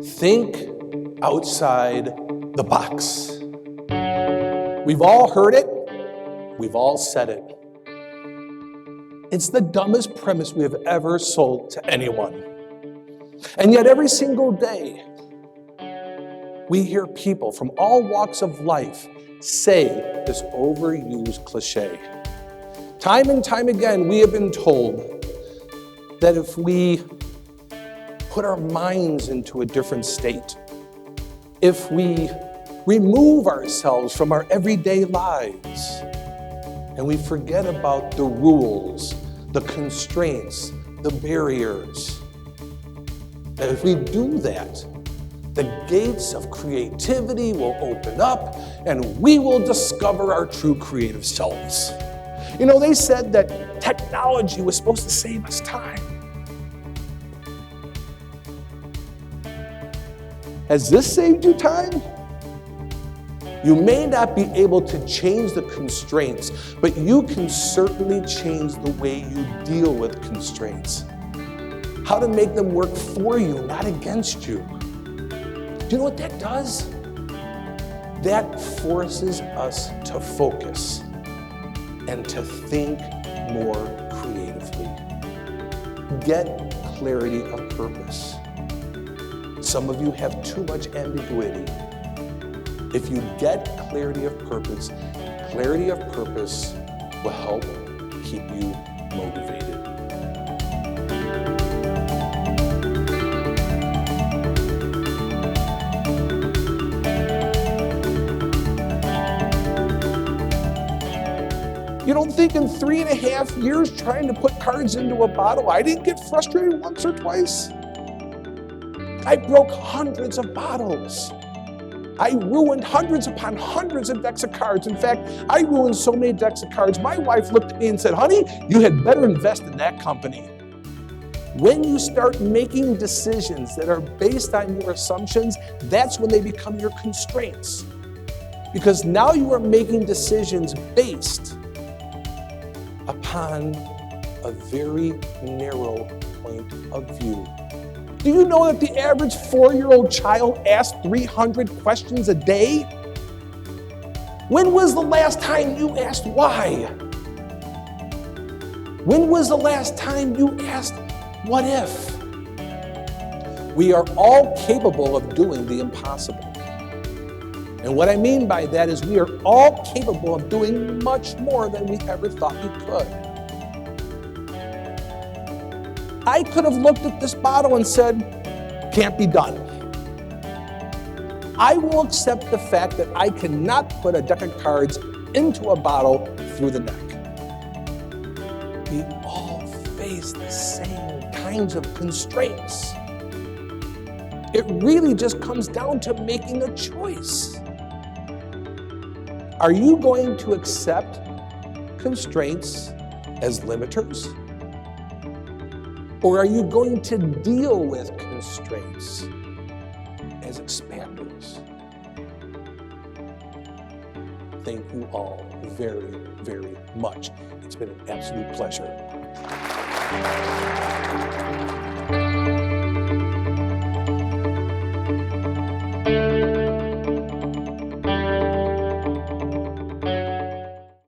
Think outside the box. We've all heard it. We've all said it. It's the dumbest premise we have ever sold to anyone. And yet every single day, we hear people from all walks of life say this overused cliche. Time and time again, we have been told that if we put our minds into a different state, if we remove ourselves from our everyday lives, and we forget about the rules, the constraints, the barriers, that if we do that, the gates of creativity will open up and we will discover our true creative selves. You know, they said that technology was supposed to save us time. Has this saved you time? You may not be able to change the constraints, but you can certainly change the way you deal with constraints. How to make them work for you, not against you. Do you know what that does? That forces us to focus and to think more creatively. Get clarity of purpose. Some of you have too much ambiguity. If you get clarity of purpose will help keep you motivated. You don't think in 3.5 years trying to put cards into a bottle, I didn't get frustrated once or twice? I broke hundreds of bottles. I ruined hundreds upon hundreds of decks of cards. In fact, I ruined so many decks of cards, my wife looked at me and said, honey, you had better invest in that company. When you start making decisions that are based on your assumptions, that's when they become your constraints. Because now you are making decisions based upon a very narrow point of view. Do you know that the average 4-year-old child asks 300 questions a day? When was the last time you asked why? When was the last time you asked what if? We are all capable of doing the impossible. And what I mean by that is we are all capable of doing much more than we ever thought we could. I could have looked at this bottle and said, can't be done. I will accept the fact that I cannot put a deck of cards into a bottle through the neck. We all face the same kinds of constraints. It really just comes down to making a choice. Are you going to accept constraints as limiters? Or are you going to deal with constraints as expanders? Thank you all very, very much. It's been an absolute pleasure.